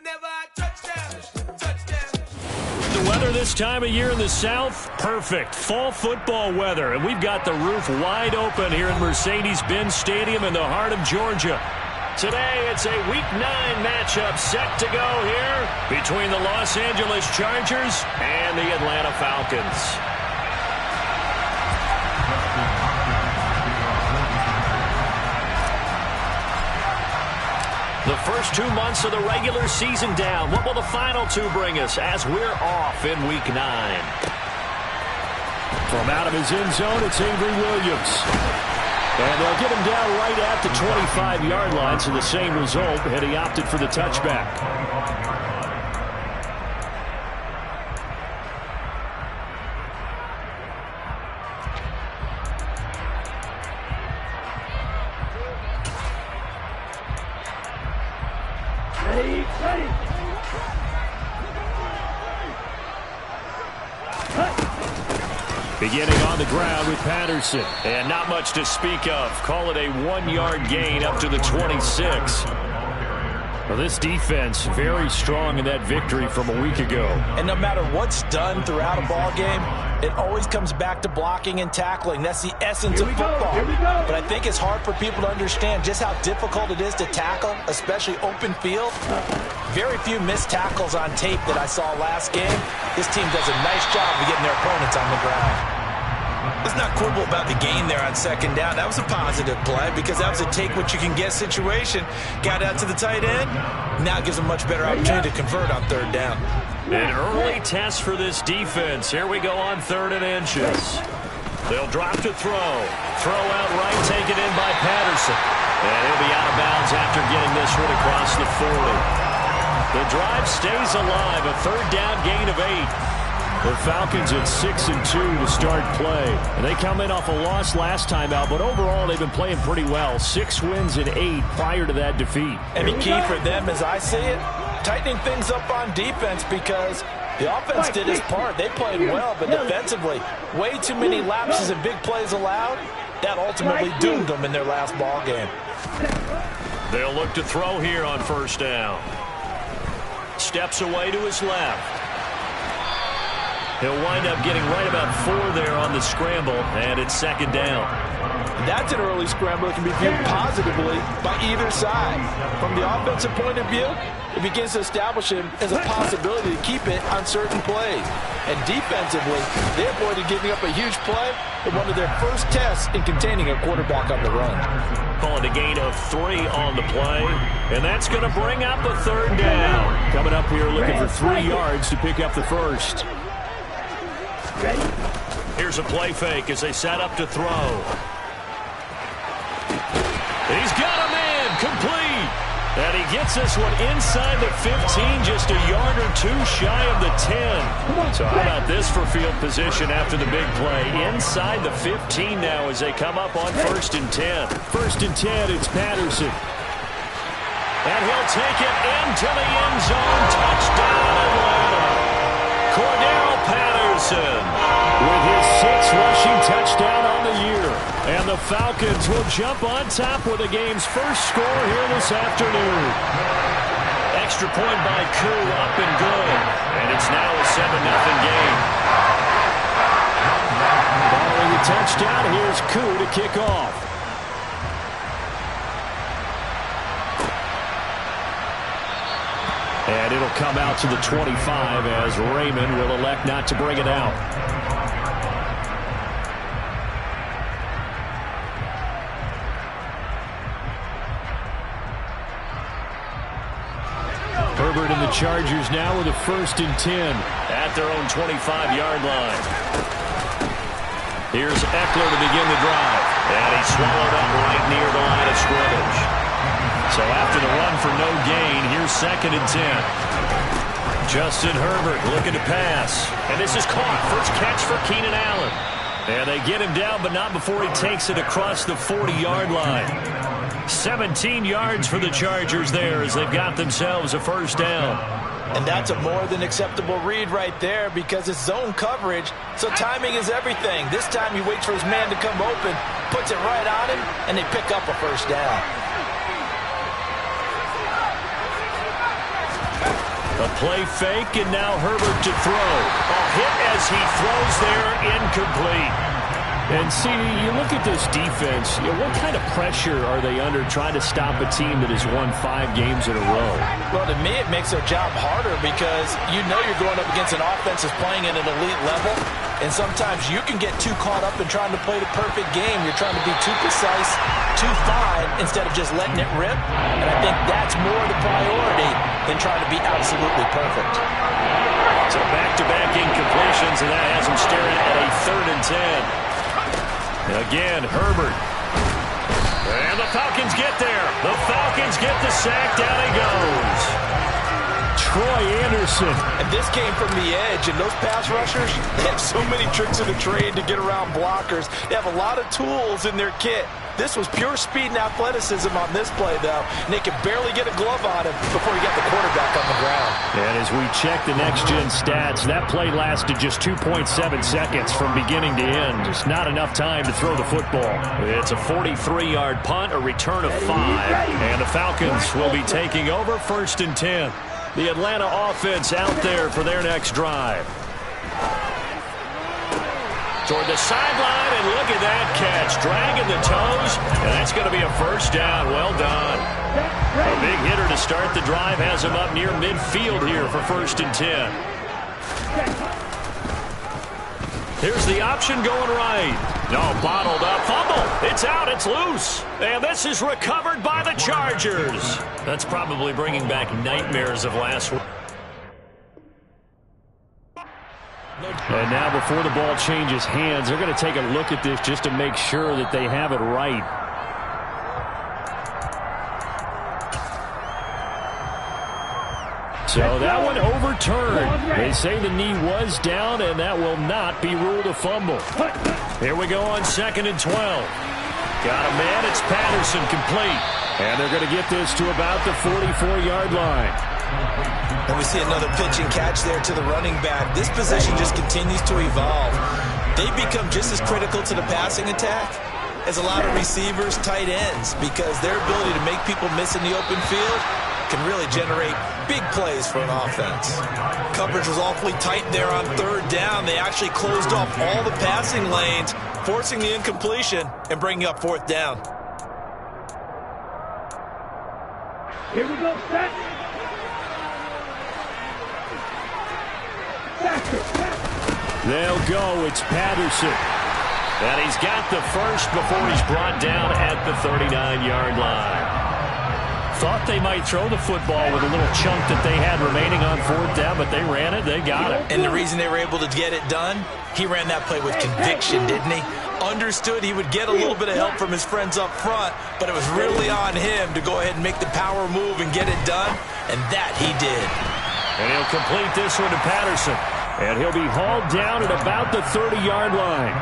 The weather this time of year in the South, perfect. Fall football weather, and we've got the roof wide open here in Mercedes-Benz Stadium in the heart of Georgia. Today, it's a Week 9 matchup set to go here between the Los Angeles Chargers and the Atlanta Falcons. The first 2 months of the regular season down. What will the final 2 bring us as we're off in Week 9? From out of his end zone, it's Avery Williams. And they'll get him down right at the 25-yard line, so the same result, and he opted for the touchback. Beginning on the ground with Patterson. And not much to speak of. Call it a 1-yard gain up to the 26. Well, this defense very strong in that victory from a week ago. And no matter what's done throughout a ball game, it always comes back to blocking and tackling. That's the essence of football. But I think it's hard for people to understand just how difficult it is to tackle, especially open field. Very few missed tackles on tape that I saw last game. This team does a nice job of getting their opponents on the ground. Let's not quibble about the gain there on second down. That was a positive play because that was a take-what-you-can-get situation. Got out to the tight end. Now it gives them a much better opportunity to convert on third down. An early test for this defense. Here we go on 3rd and inches. They'll drop to throw. Throw out right, taken in by Patterson. And he'll be out of bounds after getting this one across the 40. The drive stays alive. A 3rd down gain of 8. The Falcons at 6-2 to start play. And they come in off a loss last time out, but overall they've been playing pretty well. 6 wins and 8 prior to that defeat. And the key for them, as I see it, tightening things up on defense because the offense did its part. They played well, but defensively, way too many lapses and big plays allowed. That ultimately doomed them in their last ball game. They'll look to throw here on 1st down. Steps away to his left. He'll wind up getting right about 4 there on the scramble, and it's 2nd down. That's an early scramble that can be viewed positively by either side. From the offensive point of view, it begins to establish him as a possibility to keep it on certain plays. And defensively, they avoided giving up a huge play in one of their first tests in containing a quarterback on the run. Calling a gain of 3 on the play, and that's going to bring up a 3rd down. Coming up here looking for 3 yards to pick up the first. Here's a play fake as they set up to throw. He's got a man, complete. And he gets this one inside the 15, just a yard or 2 shy of the 10. So how about this for field position after the big play? Inside the 15 now as they come up on 1st and 10. 1st and 10, it's Patterson. And he'll take it into the end zone. Touchdown, Atlanta. Cordero Patterson with his 6th rushing touchdown on the year. And the Falcons will jump on top with the game's first score here this afternoon. Extra point by Koo, up and good. And it's now a 7-0 game. Following the touchdown, here's Koo to kick off. And it'll come out to the 25 as Raymond will elect not to bring it out. Herbert and the Chargers now with a 1st and 10 at their own 25-yard line. Here's Eckler to begin the drive. And he swallowed up right near the line of scrimmage. So after the run for no gain, here's 2nd and 10. Justin Herbert looking to pass. And this is caught. First catch for Keenan Allen. And they get him down, but not before he takes it across the 40-yard line. 17 yards for the Chargers there as they've got themselves a 1st down. And that's a more than acceptable read right there because it's zone coverage, so timing is everything. This time he waits for his man to come open, puts it right on him, and they pick up a 1st down. play fake, and now Herbert to throw. A hit as he throws there, incomplete. And see, you look at this defense, what kind of pressure are they under trying to stop a team that has won 5 games in a row? Well, to me, it makes their job harder because you know you're going up against an offense that's playing at an elite level, and sometimes you can get too caught up in trying to play the perfect game. You're trying to be too precise, too fine, instead of just letting it rip, and I think that's more the priority than trying to be absolutely perfect. So back-to-back incompletions, and that has them staring at a 3rd and 10. Again, Herbert. And the Falcons get there. The Falcons get the sack. Down he goes. Troy Anderson. And this came from the edge, and those pass rushers, they have so many tricks in the trade to get around blockers. They have a lot of tools in their kit. This was pure speed and athleticism on this play, though. And they could barely get a glove on him before he got the quarterback on the ground. And as we check the next-gen stats, that play lasted just 2.7 seconds from beginning to end. Just not enough time to throw the football. It's a 43-yard punt, a return of 5. And the Falcons will be taking over 1st and 10. The Atlanta offense out there for their next drive. Toward the sideline, and look at that catch. Dragging the toes, and that's going to be a 1st down. Well done. A big hitter to start the drive has him up near midfield here for 1st and 10. Here's the option going right. No, bottled up. Fumble. It's out. It's loose. And this is recovered by the Chargers. That's probably bringing back nightmares of last week. And now before the ball changes hands, they're going to take a look at this just to make sure that they have it right. So that one overturned. They say the knee was down, and that will not be ruled a fumble. Here we go on 2nd and 12. Got a man. It's Patterson, complete. And they're going to get this to about the 44-yard line. And we see another pitch and catch there to the running back. This position just continues to evolve. They become just as critical to the passing attack as a lot of receivers, tight ends, because their ability to make people miss in the open field can really generate big plays for an offense. Coverage was awfully tight there on 3rd down. They actually closed off all the passing lanes, forcing the incompletion and bringing up 4th down. Here we go, set. They'll go. It's Patterson. And he's got the 1st before he's brought down at the 39-yard line. Thought they might throw the football with a little chunk that they had remaining on 4th down, but they ran it. They got it. And the reason they were able to get it done, he ran that play with conviction, didn't he? Understood he would get a little bit of help from his friends up front, but it was really on him to go ahead and make the power move and get it done, and that he did. And he'll complete this one to Patterson. And he'll be hauled down at about the 30-yard line.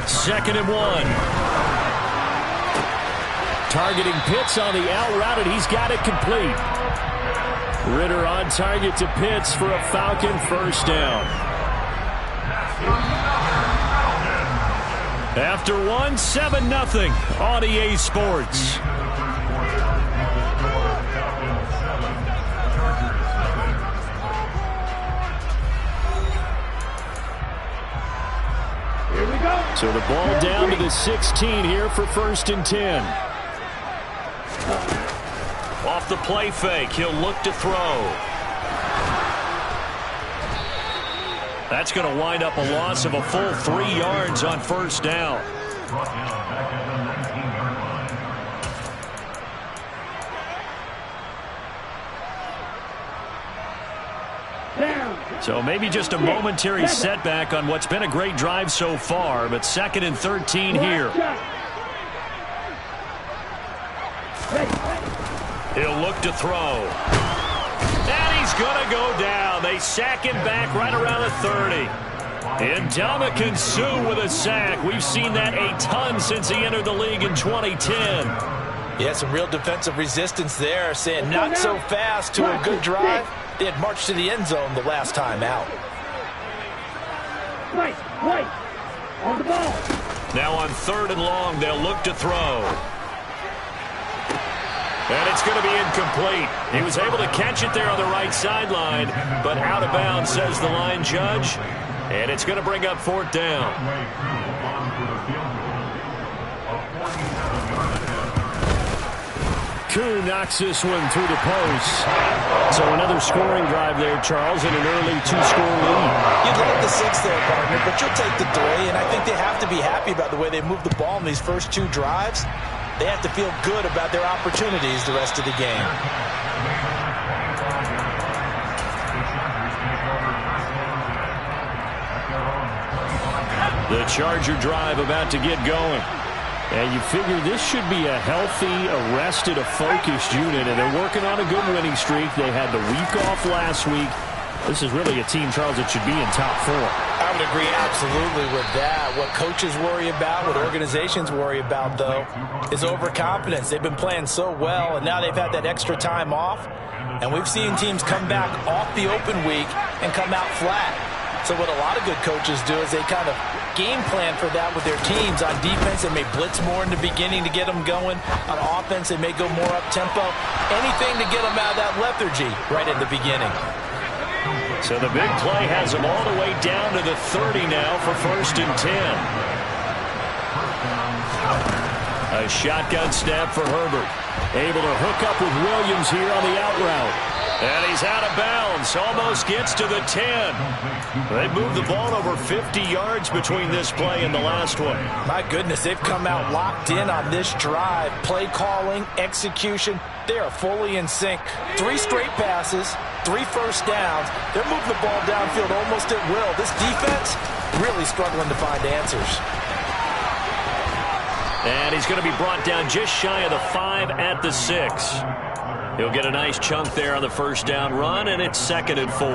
2nd and 1. Targeting Pitts on the out route, and he's got it complete. Ritter on target to Pitts for a Falcon 1st down. After 1, 7-0 on EA Sports. So the ball down to the 16 here for 1st and 10. Off the play fake, he'll look to throw. That's going to wind up a loss of a full 3 yards on 1st down. So maybe just a momentary setback on what's been a great drive so far, but 2nd and 13 here. He'll look to throw. And he's going to go down. They sack him back right around the 30. And Ndamukong Suh with a sack. We've seen that a ton since he entered the league in 2010. Yeah, some real defensive resistance there, saying not so fast to a good drive. They had marched to the end zone the last time out. Right, on the ball. Now on 3rd and long, they'll look to throw. And it's going to be incomplete. He was able to catch it there on the right sideline, but out of bounds, says the line judge. And it's going to bring up 4th down. Koo knocks this one through the post. So another scoring drive there, Charles, in an early 2-score lead. You'd like the 6 there, partner, but you'll take the 3, and I think they have to be happy about the way they moved the ball in these first 2 drives. They have to feel good about their opportunities the rest of the game. The Charger drive about to get going. And you figure this should be a healthy, arrested, a focused unit, and they're working on a good winning streak. They had the week off last week. This is really a team, Charles, that should be in top 4. I would agree absolutely with that. What coaches worry about, what organizations worry about, though, is overconfidence. They've been playing so well, and now they've had that extra time off. And we've seen teams come back off the open week and come out flat. So what a lot of good coaches do is they kind of game plan for that with their teams. On defense, they may blitz more in the beginning to get them going. On offense, they may go more up-tempo. Anything to get them out of that lethargy right at the beginning. So the big play has them all the way down to the 30 now for 1st and 10. A shotgun snap for Herbert. Able to hook up with Williams here on the out route. And he's out of bounds. Almost gets to the 10. They moved the ball over 50 yards between this play and the last one. My goodness, they've come out locked in on this drive. Play calling, execution, they are fully in sync. 3 straight passes, 3 first downs. They're moving the ball downfield almost at will. This defense really struggling to find answers. And he's going to be brought down just shy of the 5 at the 6. He'll get a nice chunk there on the first down run, and it's 2nd and 4.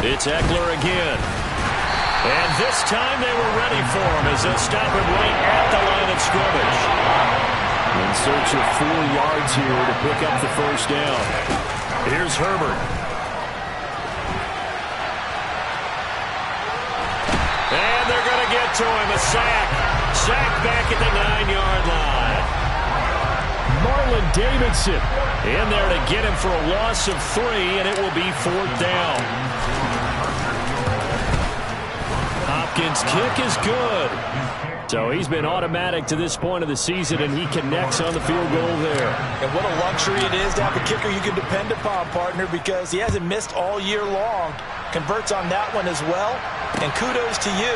It's Eckler again. And this time they were ready for him as they'll stop him right at the line of scrimmage. In search of 4 yards here to pick up the first down. Here's Herbert. And they're going to get to him. A sack. Sack back at the 9-yard line. Marlon Davidson in there to get him for a loss of 3, and it will be 4th down. Hopkins' kick is good. So he's been automatic to this point of the season, and he connects on the field goal there. And what a luxury it is to have a kicker you can depend upon, partner, because he hasn't missed all year long. Converts on that one as well. And kudos to you.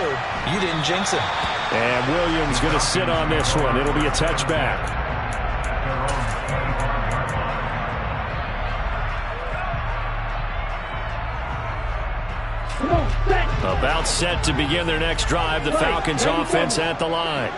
You didn't jinx him. And Williams going to sit on this one. It'll be a touchback. About set to begin their next drive. The Falcons offense at the line.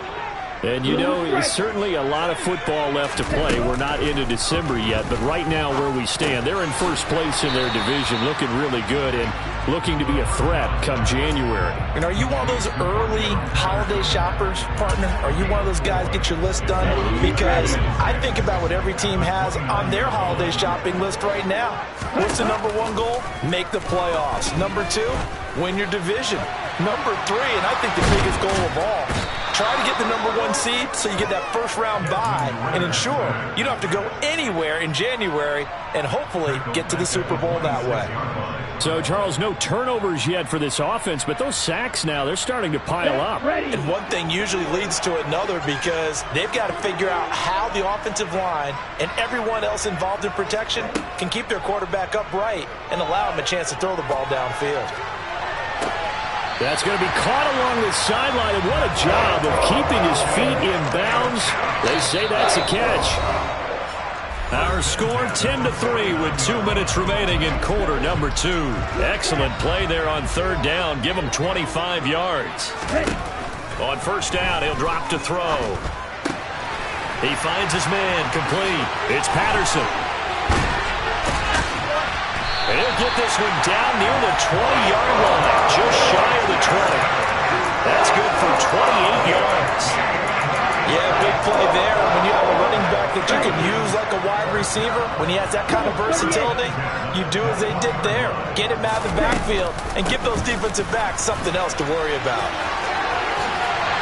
And you know, there's certainly a lot of football left to play. We're not into December yet, but right now where we stand, they're in first place in their division, looking really good and looking to be a threat come January. And are you one of those early holiday shoppers, partner? Are you one of those guys get your list done? Because I think about what every team has on their holiday shopping list right now. What's the number 1 goal? Make the playoffs. Number 2, win your division. Number 3, and I think the biggest goal of all, try to get the number 1 seed so you get that first-round bye and ensure you don't have to go anywhere in January and hopefully get to the Super Bowl that way. So, Charles, no turnovers yet for this offense, but those sacks now, they're starting to pile up. And one thing usually leads to another because they've got to figure out how the offensive line and everyone else involved in protection can keep their quarterback upright and allow him a chance to throw the ball downfield. That's going to be caught along the sideline, and what a job of keeping his feet in bounds. They say that's a catch. Our score 10-3 with 2 minutes remaining in quarter number 2. Excellent play there on 3rd down. Give him 25 yards. On 1st down, he'll drop to throw. He finds his man complete. It's Patterson. And he'll get this one down near the 20-yard line, just shy of the 20. That's good for 28 yards. Yeah, big play there. When you have a running back that you can use like a wide receiver, when he has that kind of versatility, you do as they did there. Get him out of the backfield and give those defensive backs something else to worry about.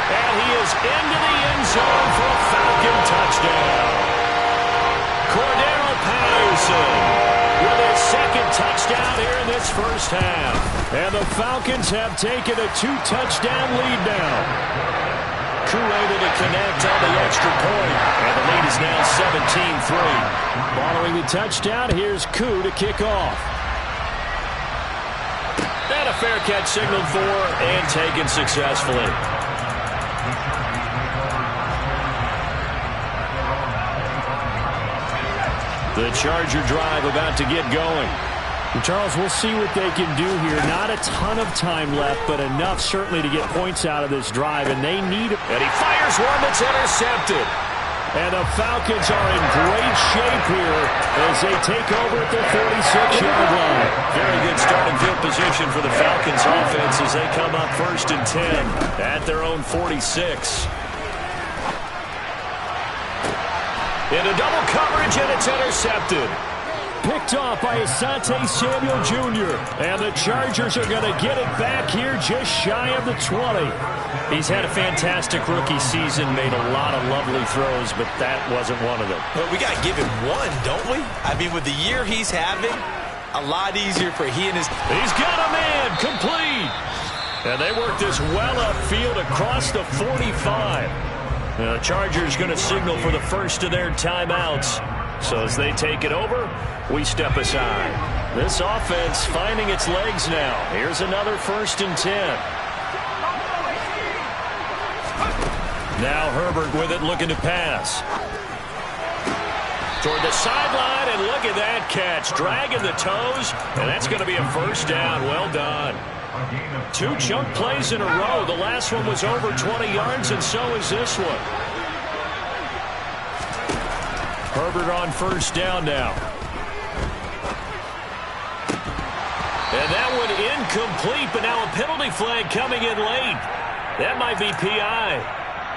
And he is into the end zone for a Falcon touchdown. Cordero Patterson with his second touchdown here in this first half. And the Falcons have taken a 2-touchdown lead now. Koo able to connect on the extra point. And the lead is now 17-3. Following the touchdown, here's Koo to kick off. And a fair catch signaled for and taken successfully. The Charger drive about to get going. And Charles, we'll see what they can do here. Not a ton of time left, but enough certainly to get points out of this drive, and they need it. And he fires one that's intercepted. And the Falcons are in great shape here as they take over at their 46-yard line. Very good starting field position for the Falcons offense as they come up 1st and 10 at their own 46. Into double coverage, and it's intercepted. Picked off by Asante Samuel Jr. And the Chargers are going to get it back here just shy of the 20. He's had a fantastic rookie season, made a lot of lovely throws, but that wasn't one of them. But we got to give him one, don't we? I mean, with the year he's having, a lot easier for he and his... He's got a man, complete. And they work this well upfield across the 45. The Chargers going to signal for the first of their timeouts. So as they take it over, we step aside. This offense finding its legs now. Here's another 1st and 10. Now Herbert with it, looking to pass. Toward the sideline, and look at that catch. Dragging the toes, and that's going to be a first down. Well done. 2 chunk plays in a row. The last one was over 20 yards, and so is this one. Herbert on first down now. And that one incomplete, but now a penalty flag coming in late. That might be PI.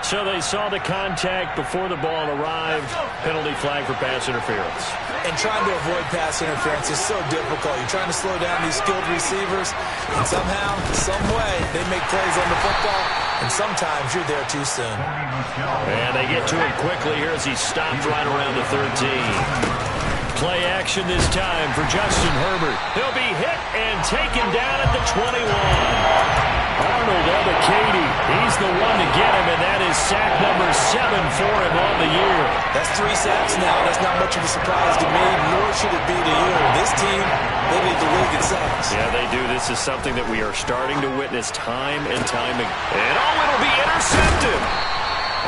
So they saw the contact before the ball arrived. Penalty flag for pass interference. And trying to avoid pass interference is so difficult. You're trying to slow down these skilled receivers, and somehow, some way, they make plays on the football, and sometimes you're there too soon. And they get to him quickly here as he stopped right around the 13. Play action this time for Justin Herbert. He'll be hit and taken down at the 21. Arnold Ebiketie, he's the one to get him, and that is sack number 7 for him on the year. That's 3 sacks now. That's not much of a surprise to me, nor should it be to you. This team, they lead the league in sacks. Yeah, they do. This is something that we are starting to witness time and time again. And it'll be intercepted.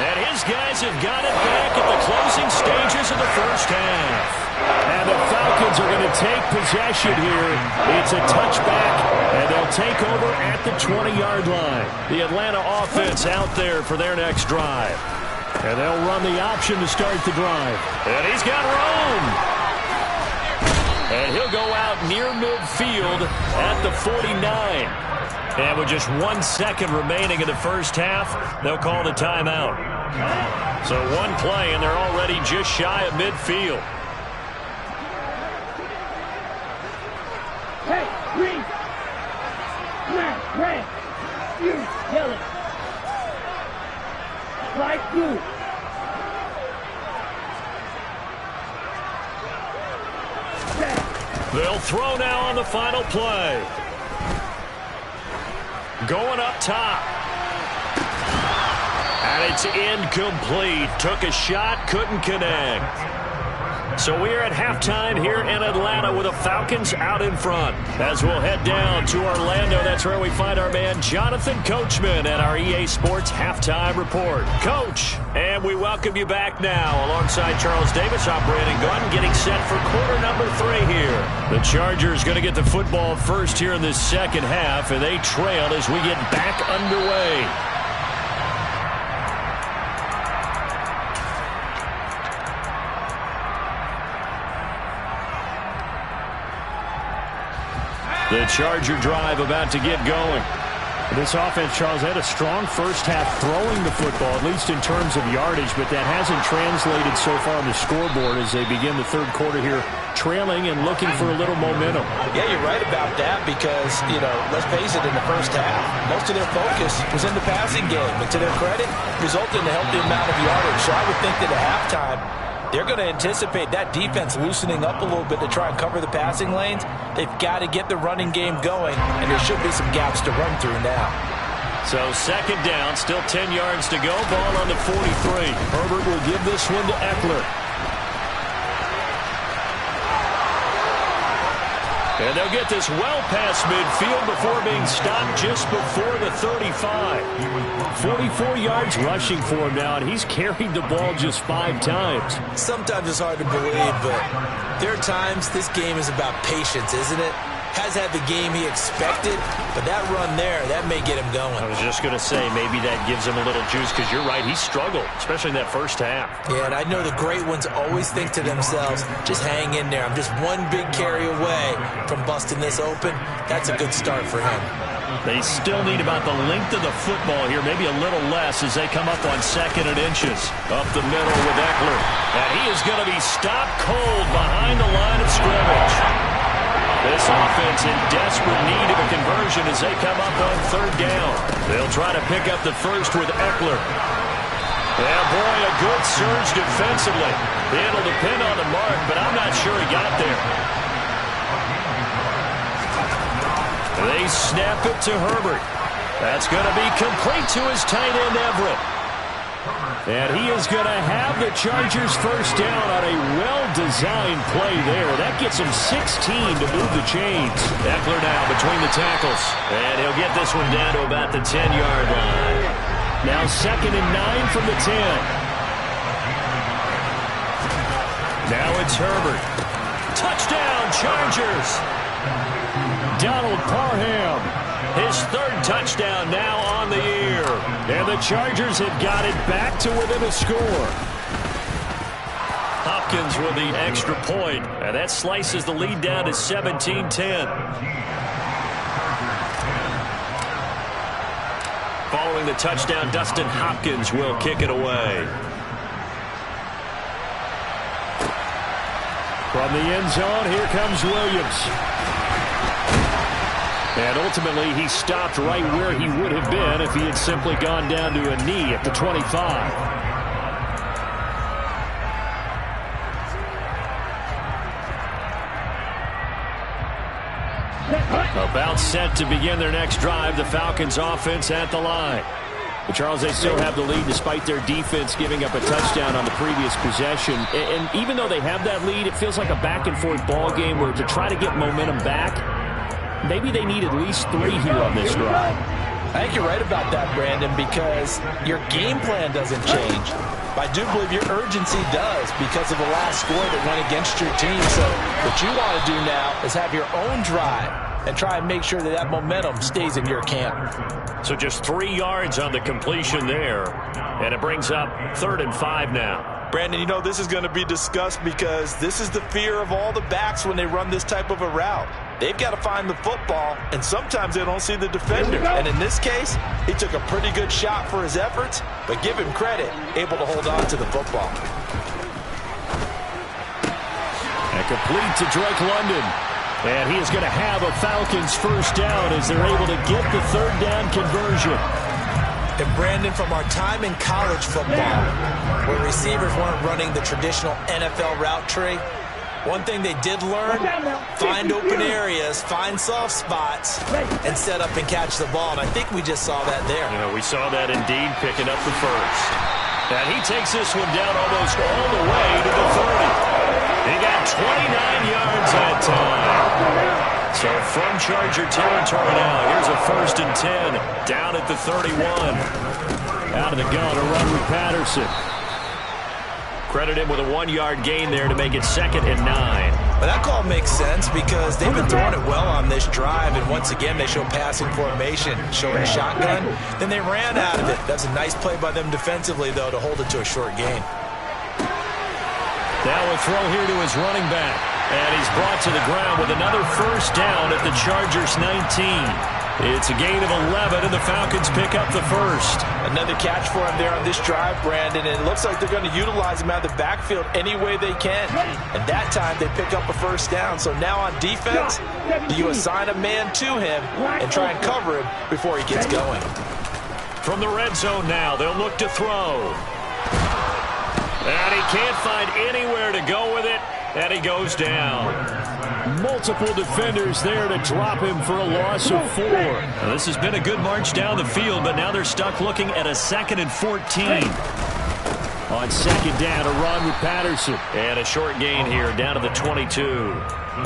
And his guys have got it back at the closing stages of the first half. And the Falcons are going to take possession here. It's a touchback, and they'll take over at the 20-yard line. The Atlanta offense out there for their next drive. And they'll run the option to start the drive. And he's got room. And he'll go out near midfield at the 49. And with just 1 second remaining in the first half, they'll call the timeout. So 1 play, and they're already just shy of midfield. Hey, green! Red! You, yellow! Like you! They'll throw now on the final play. Going up top. And it's incomplete. Took a shot, couldn't connect. So we're at halftime here in Atlanta with the Falcons out in front. As we'll head down to Orlando, that's where we find our man Jonathan Coachman at our EA Sports Halftime Report. Coach, and we welcome you back now alongside Charles Davis. I'm Brandon Gunn getting set for quarter number 3 here. The Chargers going to get the football first here in this second half, and they trail as we get back underway. The Charger drive about to get going. This offense, Charles, had a strong first half throwing the football, at least in terms of yardage, but that hasn't translated so far on the scoreboard as they begin the third quarter here, trailing and looking for a little momentum. Yeah, you're right about that because, let's face it, in the first half, most of their focus was in the passing game. And to their credit, resulted in a healthy amount of yardage. So I would think that at halftime, they're going to anticipate that defense loosening up a little bit to try and cover the passing lanes. They've got to get the running game going, and there should be some gaps to run through now. So second down, still 10 yards to go. Ball on the 43. Herbert will give this one to Eckler. And they'll get this well past midfield before being stopped just before the 35. 44 yards rushing for him now, and he's carried the ball just 5 times. Sometimes it's hard to believe, but there are times this game is about patience, isn't it? Has had the game he expected, but that run there, that may get him going. I was just going to say, maybe that gives him a little juice, because you're right, he struggled, especially in that first half. Yeah, and I know the great ones always think to themselves, just hang in there. I'm just one big carry away from busting this open. That's a good start for him. They still need about the length of the football here, maybe a little less as they come up on 2nd and inches. Up the middle with Eckler. And he is going to be stopped cold behind the line of scrimmage. This offense in desperate need of a conversion as they come up on 3rd down. They'll try to pick up the first with Eckler. Yeah, boy, a good surge defensively. It'll depend on the mark, but I'm not sure he got there. They snap it to Herbert. That's going to be complete to his tight end, Everett. And he is going to have the Chargers first down on a well-designed play there. That gets him 16 to move the chains. Eckler now between the tackles. And he'll get this one down to about the 10-yard line. Now 2nd and 9 from the 10. Now it's Herbert. Touchdown, Chargers. Donald Parham. His 3rd touchdown now on the year. And the Chargers have got it back to within a score. Hopkins with the extra point. And that slices the lead down to 17-10. Following the touchdown, Dustin Hopkins will kick it away. From the end zone, here comes Williams. And ultimately, he stopped right where he would have been if he had simply gone down to a knee at the 25. About set to begin their next drive, the Falcons offense at the line. But Charles, they still have the lead despite their defense giving up a touchdown on the previous possession. And even though they have that lead, it feels like a back-and-forth ball game where to try to get momentum back, maybe they need at least 3 here on this drive. I think you're right about that, Brandon, because your game plan doesn't change. I do believe your urgency does because of the last score that went against your team. So what you want to do now is have your own drive and try and make sure that that momentum stays in your camp. So just 3 yards on the completion there. And it brings up 3rd and 5 now. Brandon, this is going to be discussed because this is the fear of all the backs when they run this type of a route. They've got to find the football, and sometimes they don't see the defender. And in this case, he took a pretty good shot for his efforts, but give him credit, able to hold on to the football. And complete to Drake London. And he is going to have a Falcons first down as they're able to get the 3rd down conversion. And Brandon, from our time in college football, where receivers weren't running the traditional NFL route tree, one thing they did learn, find open areas, find soft spots, and set up and catch the ball. And I think we just saw that there. We saw that indeed, picking up the first. And he takes this one down almost all the way to the 30. He got 29 yards that time. So from Charger territory now, here's a 1st and 10 down at the 31. Out of the gun, a run with Patterson. Credit him with a 1-yard gain there to make it 2nd and 9. But that call makes sense because they've been throwing it well on this drive, and once again they show passing formation, showing a shotgun. Then they ran out of it. That's a nice play by them defensively, though, to hold it to a short gain. Now a throw here to his running back. And he's brought to the ground with another first down at the Chargers 19. It's a gain of 11, and the Falcons pick up the first. Another catch for him there on this drive, Brandon, and it looks like they're going to utilize him out of the backfield any way they can. And that time they pick up a first down. So now on defense, you assign a man to him and try and cover him before he gets going. From the red zone now, they'll look to throw. And he can't find anywhere to go with it, and he goes down. Multiple defenders there to drop him for a loss of 4. Now, this has been a good march down the field, but now they're stuck looking at a 2nd and 14. On second down, a run with Patterson. And a short gain here down to the 22.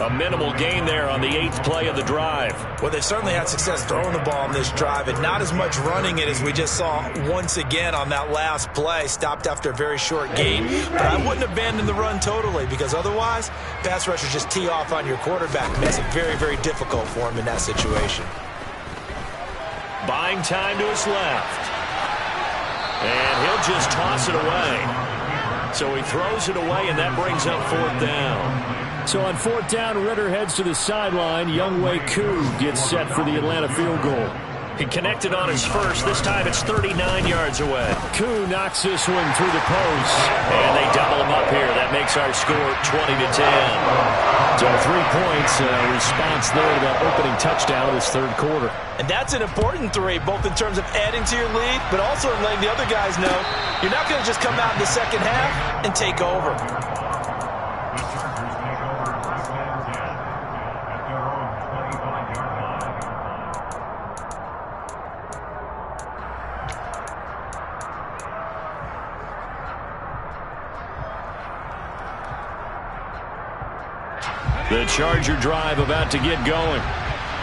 A minimal gain there on the 8th play of the drive. Well, they certainly had success throwing the ball on this drive, and not as much running it as we just saw once again on that last play. Stopped after a very short gain. But I wouldn't abandon the run totally, because otherwise, pass rushers just tee off on your quarterback. Makes it very, very difficult for him in that situation. Buying time to his left. And he'll just toss it away. So he throws it away, and that brings up 4th down. So on 4th down, Ritter heads to the sideline. Younghoe Koo gets set for the Atlanta field goal. He connected on his first. This time it's 39 yards away. Koo knocks this one through the post. And they double him up here. That makes our score 20-10. So 3 points, response there to that opening touchdown of this third quarter. And that's an important 3, both in terms of adding to your lead, but also in letting the other guys know you're not going to just come out in the second half and take over. The Charger drive about to get going.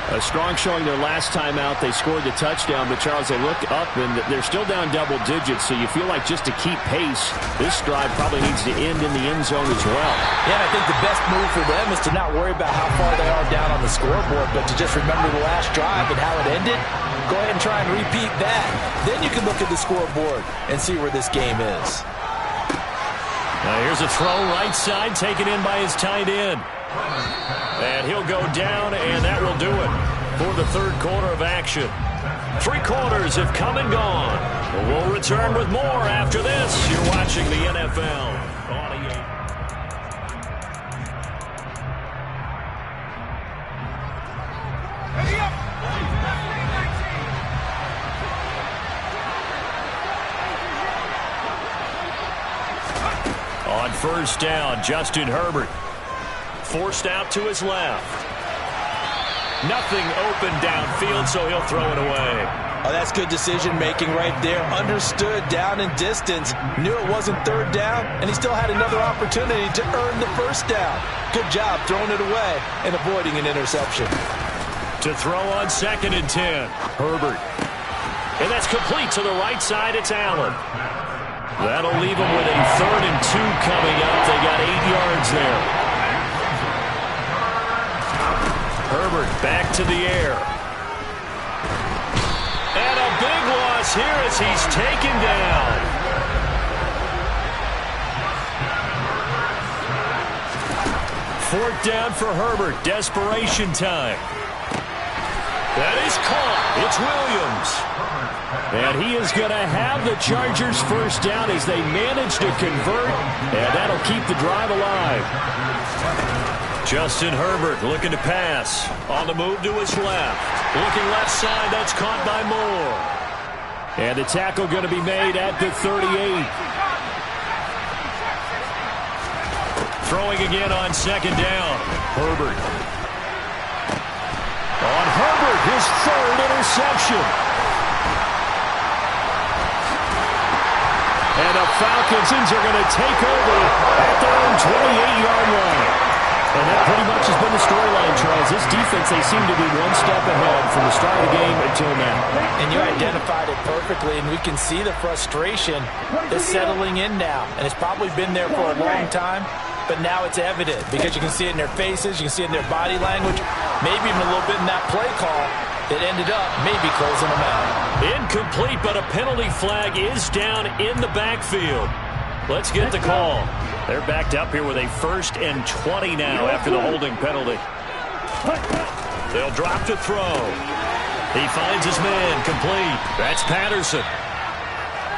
A strong showing their last time out. They scored the touchdown, but Charles, they look up and they're still down double digits, so you feel like just to keep pace, this drive probably needs to end in the end zone as well. Yeah, and I think the best move for them is to not worry about how far they are down on the scoreboard, but to just remember the last drive and how it ended. Go ahead and try and repeat that. Then you can look at the scoreboard and see where this game is. Now here's a throw right side, taken in by his tight end. And he'll go down, and that will do it for the third quarter of action. 3 quarters have come and gone. We'll return with more after this. You're watching the NFL on EA. On first down, Justin Herbert. Forced out to his left. Nothing open downfield, so he'll throw it away. Oh, that's good decision-making right there. Understood down and distance. Knew it wasn't third down, and he still had another opportunity to earn the first down. Good job throwing it away and avoiding an interception. To throw on 2nd and 10. Herbert. And that's complete to the right side. It's Allen. That'll leave him with a 3rd and 2 coming up. They got 8 yards there. Herbert back to the air. And a big loss here as he's taken down. Fourth down for Herbert. Desperation time. That is caught. It's Williams. And he is going to have the Chargers first down as they manage to convert. And that'll keep the drive alive. Justin Herbert looking to pass. On the move to his left. Looking left side. That's caught by Moore. And the tackle going to be made at the 38. Throwing again on 2nd down. Herbert. On Herbert, his 3rd interception. And the Falcons are going to take over at their own 28-yard line. And that pretty much has been the storyline, Charles. This defense, they seem to be one step ahead from the start of the game until now. And you identified it perfectly, and we can see the frustration is settling in now. And it's probably been there for a long time, but now it's evident because you can see it in their faces, you can see it in their body language, maybe even a little bit in that play call that ended up maybe closing them out. Incomplete, but a penalty flag is down in the backfield. Let's get the call. They're backed up here with a 1st and 20 now after the holding penalty. They'll drop to throw. He finds his man, complete. That's Patterson.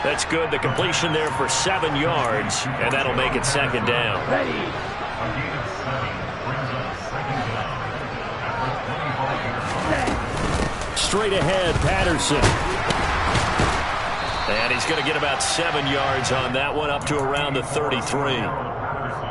That's good. The completion there for 7 yards, and that'll make it second down. Ready. Straight ahead, Patterson. And he's going to get about 7 yards on that one, up to around the 33.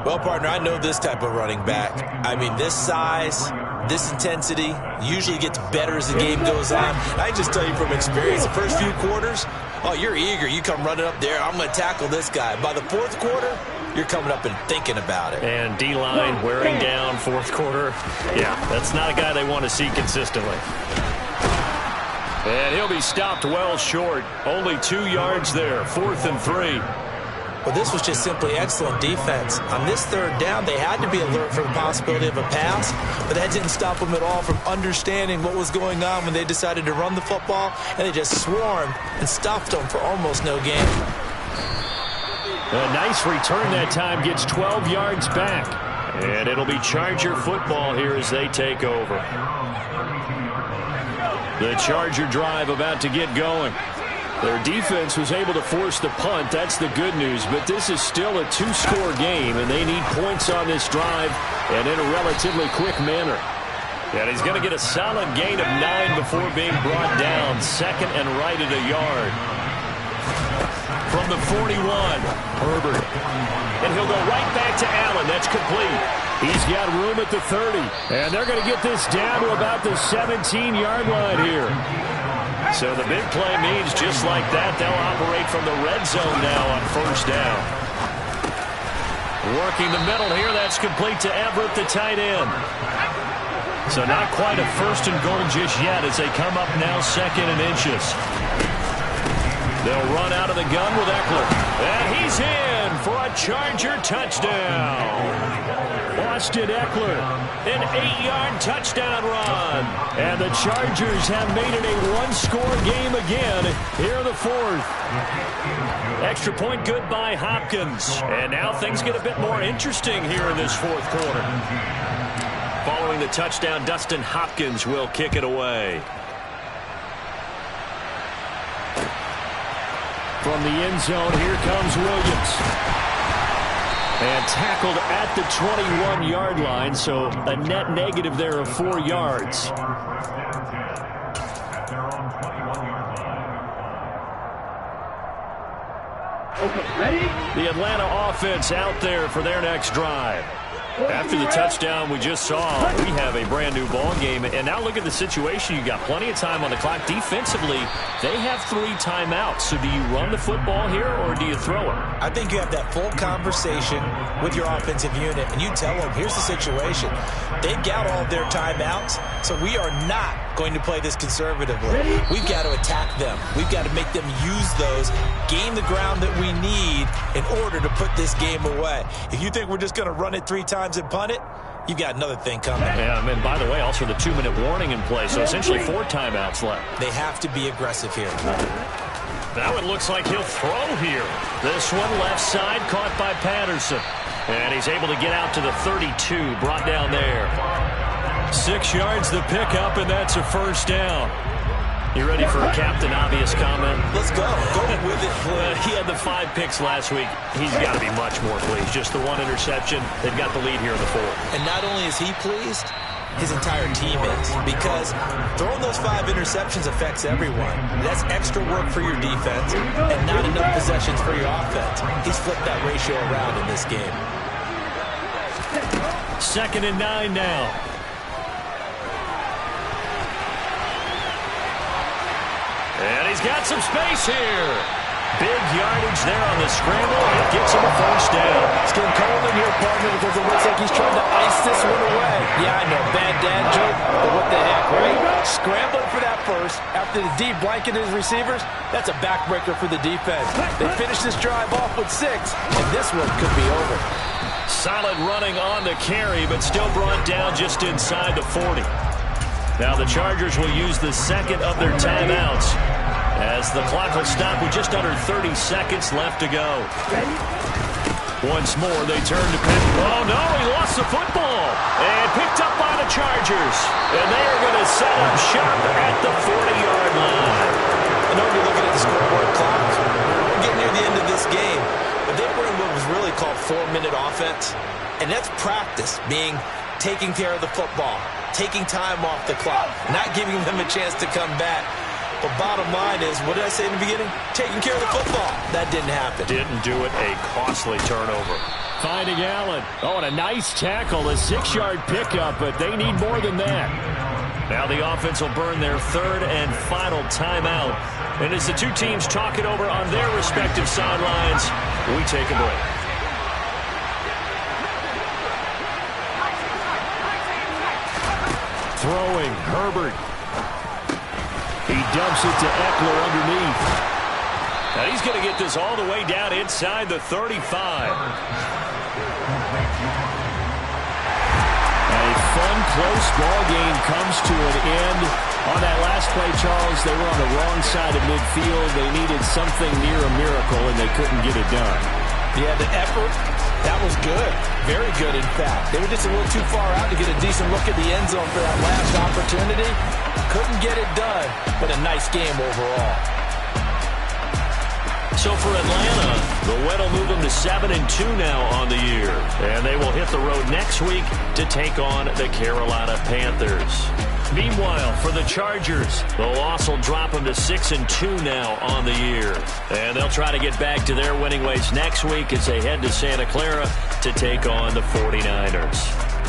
Well, partner, I know this type of running back. I mean, this size, this intensity usually gets better as the game goes on. I just tell you from experience, the first few quarters, oh, you're eager. You come running up there, I'm going to tackle this guy. By the fourth quarter, you're coming up and thinking about it. And D-line wearing down fourth quarter. Yeah, that's not a guy they want to see consistently. And he'll be stopped well short. Only 2 yards there, 4th and 3. Well, this was just simply excellent defense. On this third down, they had to be alert for the possibility of a pass, but that didn't stop them at all from understanding what was going on when they decided to run the football, and they just swarmed and stuffed them for almost no gain. A nice return that time, gets 12 yards back. And it'll be Charger football here as they take over. The Charger drive about to get going. Their defense was able to force the punt. That's the good news. But this is still a 2-score game, and they need points on this drive and in a relatively quick manner. And he's going to get a solid gain of 9 before being brought down. Second and right at a yard. From the 41, Herbert. And he'll go right back to Allen. That's complete. He's got room at the 30. And they're going to get this down to about the 17-yard line here. So the big play means just like that, they'll operate from the red zone now on first down. Working the middle here, that's complete to Everett, the tight end. So not quite a first and goal just yet as they come up now second and inches. They'll run out of the gun with Eckler. And he's in for a Charger touchdown. Austin Eckler, an 8-yard touchdown run. And the Chargers have made it a 1-score game again here in the 4th. Extra point good by Hopkins. And now things get a bit more interesting here in this 4th quarter. Following the touchdown, Dustin Hopkins will kick it away. From the end zone, here comes Williams. And tackled at the 21-yard line, so a net negative there of 4 yards. Okay, ready? The Atlanta offense out there for their next drive. After the touchdown we just saw, we have a brand new ball game. And now look at the situation. You got plenty of time on the clock. Defensively, they have 3 timeouts. So do you run the football here or do you throw it? I think you have that full conversation with your offensive unit, and you tell them, here's the situation. They've got all of their timeouts, so we are not going to play this conservatively. We've got to attack them. We've got to make them use those, gain the ground that we need in order to put this game away. If you think we're just going to run it 3 times and punt it, you've got another thing coming. Yeah, and by the way, also the 2-minute warning in play, so essentially 4 timeouts left. They have to be aggressive here. Now it looks like he'll throw here. This one left side caught by Patterson. And he's able to get out to the 32, brought down there. 6 yards the pickup, and that's a first down. You ready for a Captain Obvious comment? Let's go. Go with it, please. He had the 5 picks last week. He's got to be much more pleased. Just the 1 interception. They've got the lead here in the 4th. And not only is he pleased, his entire team is. Because throwing those 5 interceptions affects everyone. That's extra work for your defense and not enough possessions for your offense. He's flipped that ratio around in this game. 2nd and 9 now. And he's got some space here. Big yardage there on the scramble. It gets him a first down. It's getting cold in here, partner, because it looks like he's trying to ice this one away. Yeah, I know. Bad dad joke, but what the heck, right? Scrambling for that first after the D blanketed his receivers. That's a backbreaker for the defense. They finished this drive off with 6, and this one could be over. Solid running on the carry, but still brought down just inside the 40. Now the Chargers will use the 2nd of their timeouts as the clock will stop with just under 30 seconds left to go. Once more, they turn to Pitt. Oh, no, he lost the football. And picked up by the Chargers. And they are going to set up shop at the defense, and that's practice, being taking care of the football, taking time off the clock, not giving them a chance to come back. But bottom line is, what did I say in the beginning? Taking care of the football. That didn't happen. Didn't do it. A costly turnover. Finding Allen. Oh, and a nice tackle, a 6-yard pickup, but they need more than that. Now the offense will burn their third and final timeout. And as the two teams talk it over on their respective sidelines, we take a break. Throwing, Herbert. He dumps it to Eckler underneath. Now he's going to get this all the way down inside the 35. A fun, close ball game comes to an end. On that last play, Charles, they were on the wrong side of midfield. They needed something near a miracle, and they couldn't get it done. Yeah, the effort, that was good. Very good, in fact. They were just a little too far out to get a decent look at the end zone for that last opportunity. Couldn't get it done, but a nice game overall. So for Atlanta, the win will move them to 7-2 now on the year. And they will hit the road next week to take on the Carolina Panthers. Meanwhile, for the Chargers, the loss will drop them to 6-2 now on the year. And they'll try to get back to their winning ways next week as they head to Santa Clara to take on the 49ers.